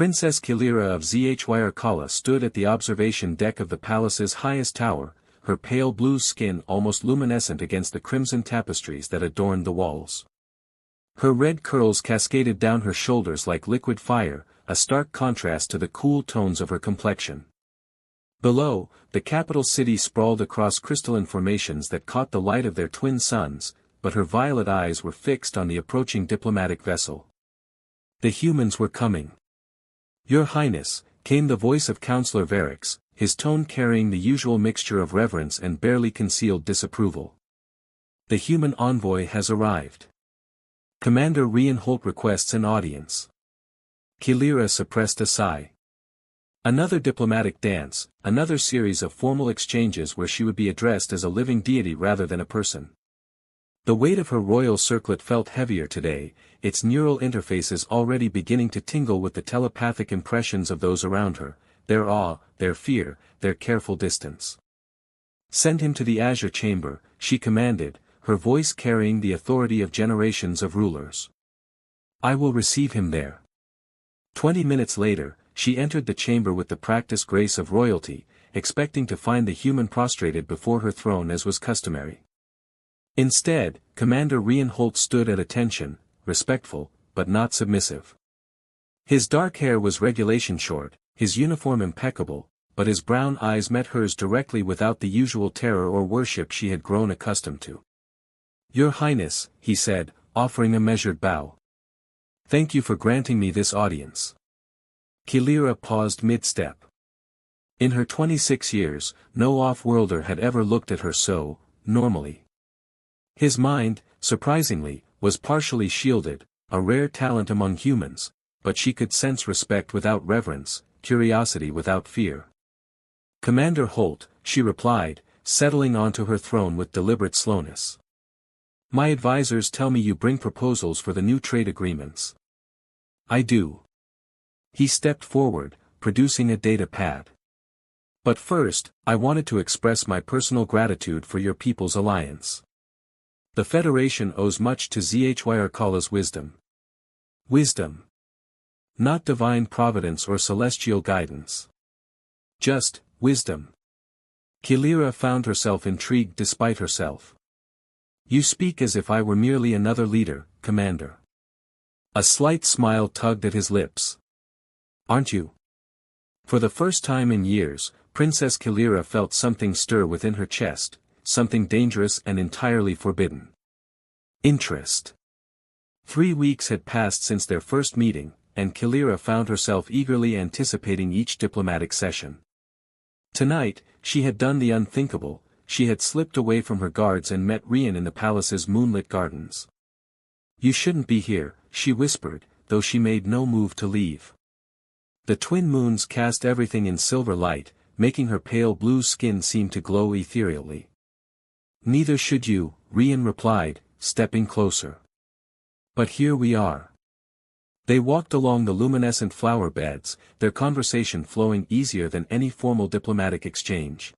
Princess Kilira of Zhyr stood at the observation deck of the palace's highest tower, her pale blue skin almost luminescent against the crimson tapestries that adorned the walls. Her red curls cascaded down her shoulders like liquid fire, a stark contrast to the cool tones of her complexion. Below, the capital city sprawled across crystalline formations that caught the light of their twin suns, but her violet eyes were fixed on the approaching diplomatic vessel. The humans were coming. "Your Highness," came the voice of Counselor Varix, his tone carrying the usual mixture of reverence and barely concealed disapproval. "The human envoy has arrived. Commander Rian requests an audience." Kilira suppressed a sigh. Another diplomatic dance, another series of formal exchanges where she would be addressed as a living deity rather than a person. The weight of her royal circlet felt heavier today, its neural interfaces already beginning to tingle with the telepathic impressions of those around her, their awe, their fear, their careful distance. "Send him to the Azure Chamber," she commanded, her voice carrying the authority of generations of rulers. "I will receive him there." 20 minutes later, she entered the chamber with the practiced grace of royalty, expecting to find the human prostrated before her throne as was customary. Instead, Commander Rian stood at attention, respectful, but not submissive. His dark hair was regulation short, his uniform impeccable, but his brown eyes met hers directly without the usual terror or worship she had grown accustomed to. "Your Highness," he said, offering a measured bow. "Thank you for granting me this audience." Kilira paused mid-step. In her 26 years, no off-worlder had ever looked at her so, normally. His mind, surprisingly, was partially shielded, a rare talent among humans, but she could sense respect without reverence, curiosity without fear. "Commander Holt," she replied, settling onto her throne with deliberate slowness. "My advisors tell me you bring proposals for the new trade agreements." "I do." He stepped forward, producing a data pad. "But first, I wanted to express my personal gratitude for your people's alliance. The Federation owes much to Zhyr wisdom. Wisdom. Not divine providence or celestial guidance. Just, wisdom." Kilira found herself intrigued despite herself. "You speak as if I were merely another leader, Commander." A slight smile tugged at his lips. "Aren't you?" For the first time in years, Princess Kilira felt something stir within her chest, something dangerous and entirely forbidden. Interest. 3 weeks had passed since their first meeting, and Kilira found herself eagerly anticipating each diplomatic session. Tonight, she had done the unthinkable, she had slipped away from her guards and met Rian in the palace's moonlit gardens. "You shouldn't be here," she whispered, though she made no move to leave. The twin moons cast everything in silver light, making her pale blue skin seem to glow ethereally. "Neither should you," Rian replied, stepping closer. "But here we are." They walked along the luminescent flower beds, their conversation flowing easier than any formal diplomatic exchange.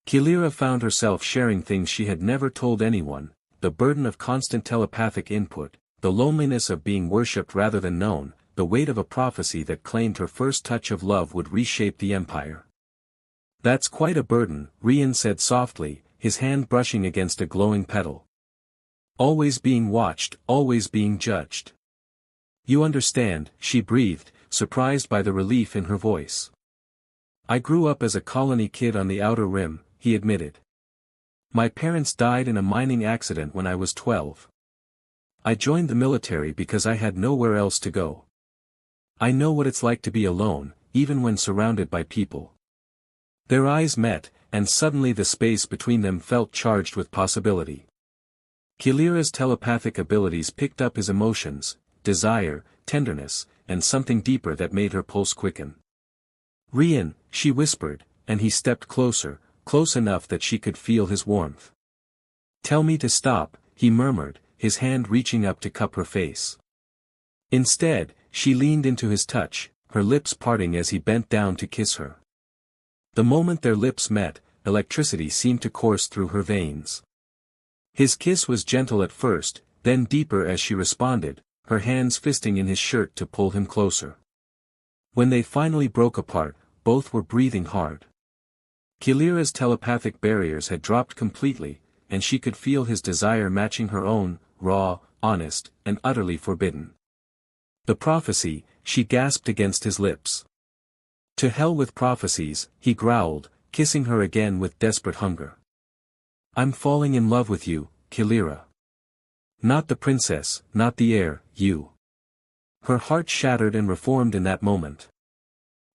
Kilira found herself sharing things she had never told anyone, the burden of constant telepathic input, the loneliness of being worshipped rather than known, the weight of a prophecy that claimed her first touch of love would reshape the empire. "That's quite a burden," Rian said softly, his hand brushing against a glowing petal. "Always being watched, always being judged." "You understand," she breathed, surprised by the relief in her voice. "I grew up as a colony kid on the Outer Rim," he admitted. "My parents died in a mining accident when I was 12. I joined the military because I had nowhere else to go. I know what it's like to be alone, even when surrounded by people." Their eyes met, and suddenly the space between them felt charged with possibility. Kilira's telepathic abilities picked up his emotions, desire, tenderness, and something deeper that made her pulse quicken. "Rian," she whispered, and he stepped closer, close enough that she could feel his warmth. "Tell me to stop," he murmured, his hand reaching up to cup her face. Instead, she leaned into his touch, her lips parting as he bent down to kiss her. The moment their lips met, electricity seemed to course through her veins. His kiss was gentle at first, then deeper as she responded, her hands fisting in his shirt to pull him closer. When they finally broke apart, both were breathing hard. Kilira's telepathic barriers had dropped completely, and she could feel his desire matching her own, raw, honest, and utterly forbidden. The prophecy, she gasped against his lips. To hell with prophecies, he growled, kissing her again with desperate hunger. I'm falling in love with you, Kilira. Not the princess, not the heir, you. Her heart shattered and reformed in that moment.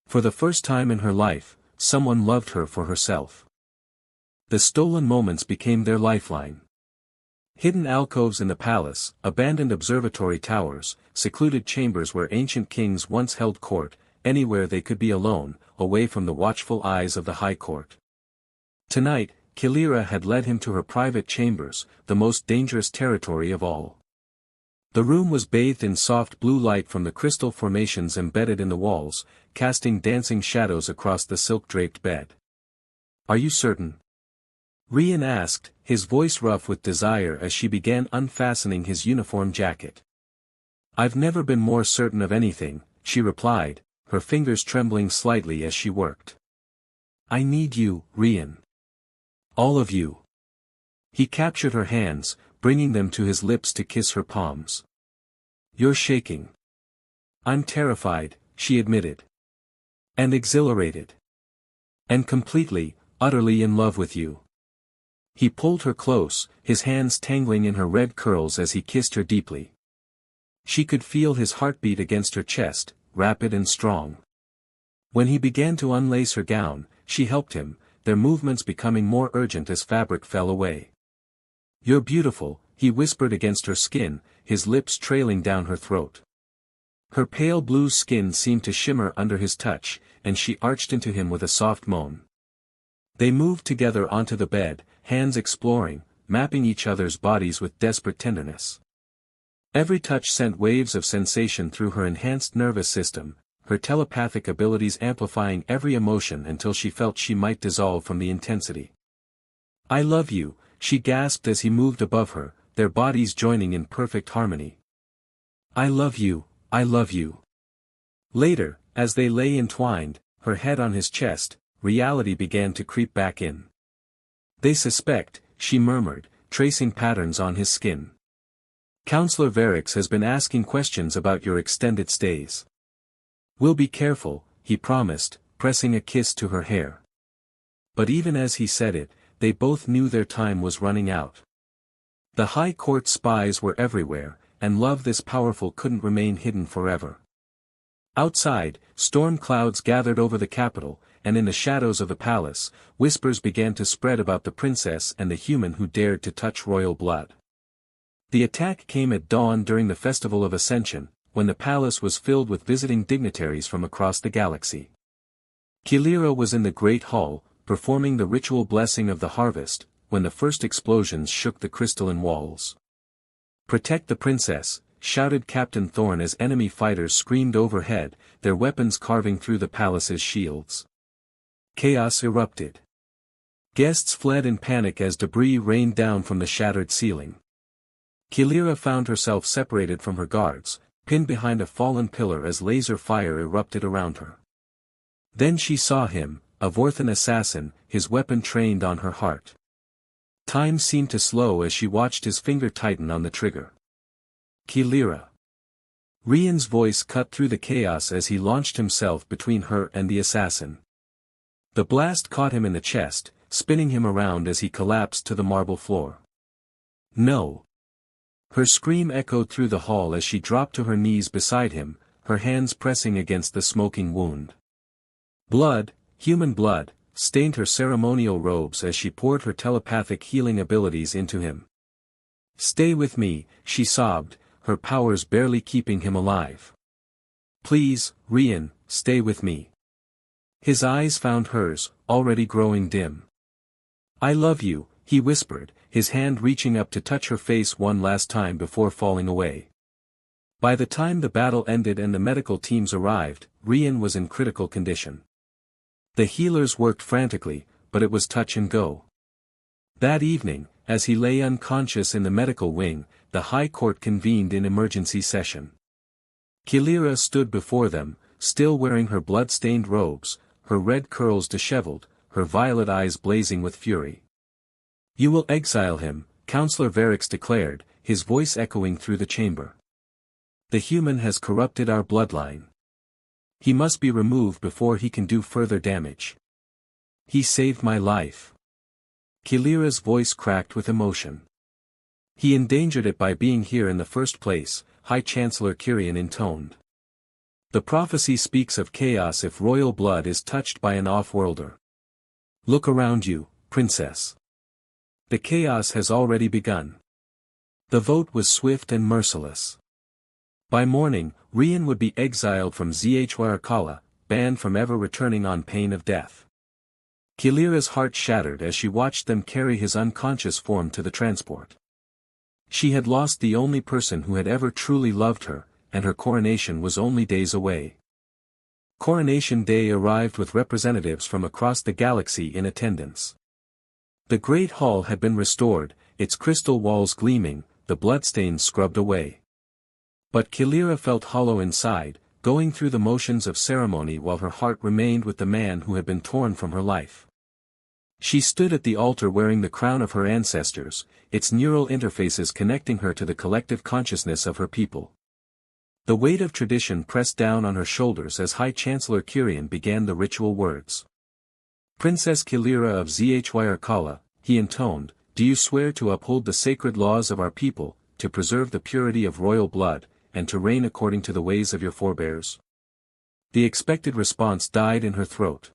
For the first time in her life, someone loved her for herself. The stolen moments became their lifeline. Hidden alcoves in the palace, abandoned observatory towers, secluded chambers where ancient kings once held court, anywhere they could be alone, away from the watchful eyes of the high court. Tonight, Kilira had led him to her private chambers, the most dangerous territory of all. The room was bathed in soft blue light from the crystal formations embedded in the walls, casting dancing shadows across the silk-draped bed. Are you certain? Rian asked, his voice rough with desire as she began unfastening his uniform jacket. I've never been more certain of anything, she replied, her fingers trembling slightly as she worked. I need you, Rian. All of you. He captured her hands, bringing them to his lips to kiss her palms. You're shaking. I'm terrified, she admitted. And exhilarated. And completely, utterly in love with you. He pulled her close, his hands tangling in her red curls as he kissed her deeply. She could feel his heartbeat against her chest, rapid and strong. When he began to unlace her gown, she helped him, their movements becoming more urgent as fabric fell away. You're beautiful, he whispered against her skin, his lips trailing down her throat. Her pale blue skin seemed to shimmer under his touch, and she arched into him with a soft moan. They moved together onto the bed, hands exploring, mapping each other's bodies with desperate tenderness. Every touch sent waves of sensation through her enhanced nervous system, her telepathic abilities amplifying every emotion until she felt she might dissolve from the intensity. I love you, she gasped as he moved above her, their bodies joining in perfect harmony. I love you, I love you. Later, as they lay entwined, her head on his chest, reality began to creep back in. They suspect, she murmured, tracing patterns on his skin. Counselor Varix has been asking questions about your extended stays. We'll be careful, he promised, pressing a kiss to her hair. But even as he said it, they both knew their time was running out. The high court spies were everywhere, and love this powerful couldn't remain hidden forever. Outside, storm clouds gathered over the capital, and in the shadows of the palace, whispers began to spread about the princess and the human who dared to touch royal blood. The attack came at dawn during the Festival of Ascension, when the palace was filled with visiting dignitaries from across the galaxy. Kilira was in the Great Hall, performing the ritual blessing of the harvest, when the first explosions shook the crystalline walls. Protect the princess, shouted Captain Thorne as enemy fighters screamed overhead, their weapons carving through the palace's shields. Chaos erupted. Guests fled in panic as debris rained down from the shattered ceiling. Kilira found herself separated from her guards, pinned behind a fallen pillar as laser fire erupted around her. Then she saw him, a Vorthan assassin, his weapon trained on her heart. Time seemed to slow as she watched his finger tighten on the trigger. Kilira. Rian's voice cut through the chaos as he launched himself between her and the assassin. The blast caught him in the chest, spinning him around as he collapsed to the marble floor. No. Her scream echoed through the hall as she dropped to her knees beside him, her hands pressing against the smoking wound. Blood, human blood, stained her ceremonial robes as she poured her telepathic healing abilities into him. Stay with me, she sobbed, her powers barely keeping him alive. Please, Rian, stay with me. His eyes found hers, already growing dim. I love you, he whispered, his hand reaching up to touch her face one last time before falling away. By the time the battle ended and the medical teams arrived, Rian was in critical condition. The healers worked frantically, but it was touch and go. That evening, as he lay unconscious in the medical wing, the High Court convened in emergency session. Kilira stood before them, still wearing her blood-stained robes, her red curls disheveled, her violet eyes blazing with fury. "You will exile him," Counselor Varix declared, his voice echoing through the chamber. "The human has corrupted our bloodline. He must be removed before he can do further damage. He saved my life." Kilira's voice cracked with emotion. "He endangered it by being here in the first place," High Chancellor Kyrian intoned. "The prophecy speaks of chaos if royal blood is touched by an off-worlder. Look around you, Princess. The chaos has already begun." The vote was swift and merciless. By morning, Rian would be exiled from Zhyarkala, banned from ever returning on pain of death. Kilira's heart shattered as she watched them carry his unconscious form to the transport. She had lost the only person who had ever truly loved her, and her coronation was only days away. Coronation Day arrived with representatives from across the galaxy in attendance. The Great Hall had been restored, its crystal walls gleaming, the bloodstains scrubbed away. But Kilira felt hollow inside, going through the motions of ceremony while her heart remained with the man who had been torn from her life. She stood at the altar wearing the crown of her ancestors, its neural interfaces connecting her to the collective consciousness of her people. The weight of tradition pressed down on her shoulders as High Chancellor Kyrian began the ritual words. "Princess Kilira of Zhyarkala," he intoned, "do you swear to uphold the sacred laws of our people, to preserve the purity of royal blood, and to reign according to the ways of your forebears?" The expected response died in her throat.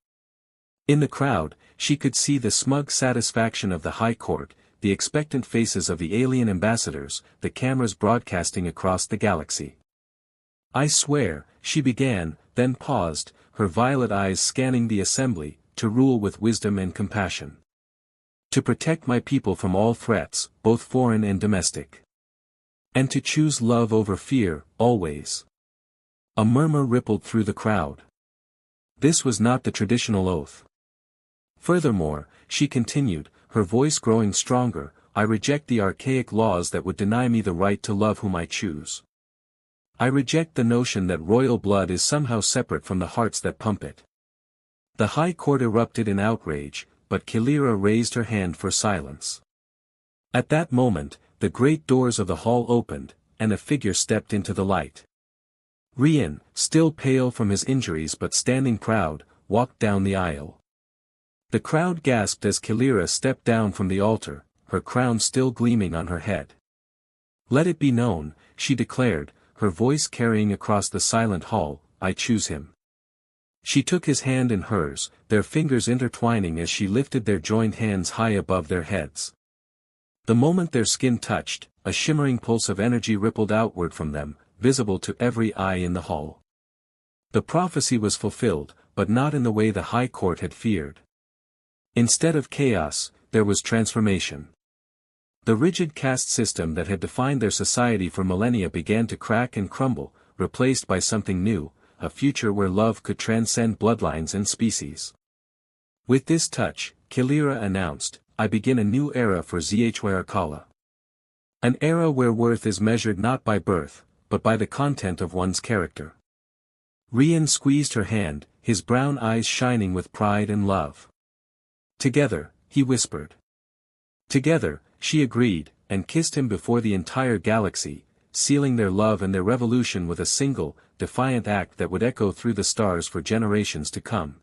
In the crowd, she could see the smug satisfaction of the High Court, the expectant faces of the alien ambassadors, the cameras broadcasting across the galaxy. "I swear," she began, then paused, her violet eyes scanning the assembly, "to rule with wisdom and compassion. To protect my people from all threats, both foreign and domestic. And to choose love over fear, always." A murmur rippled through the crowd. This was not the traditional oath. Furthermore, she continued, her voice growing stronger, "I reject the archaic laws that would deny me the right to love whom I choose. I reject the notion that royal blood is somehow separate from the hearts that pump it." The High Court erupted in outrage, but Kilira raised her hand for silence. At that moment, the great doors of the hall opened, and a figure stepped into the light. Rian, still pale from his injuries but standing proud, walked down the aisle. The crowd gasped as Kilira stepped down from the altar, her crown still gleaming on her head. "Let it be known," she declared, her voice carrying across the silent hall, "I choose him." She took his hand in hers, their fingers intertwining as she lifted their joined hands high above their heads. The moment their skin touched, a shimmering pulse of energy rippled outward from them, visible to every eye in the hall. The prophecy was fulfilled, but not in the way the High Court had feared. Instead of chaos, there was transformation. The rigid caste system that had defined their society for millennia began to crack and crumble, replaced by something new, a future where love could transcend bloodlines and species. With this touch, Kilira announced, "I begin a new era for Zhyarkala. An era where worth is measured not by birth, but by the content of one's character." Rian squeezed her hand, his brown eyes shining with pride and love. "Together," he whispered. "Together," she agreed, and kissed him before the entire galaxy, sealing their love and their revolution with a single, defiant act that would echo through the stars for generations to come.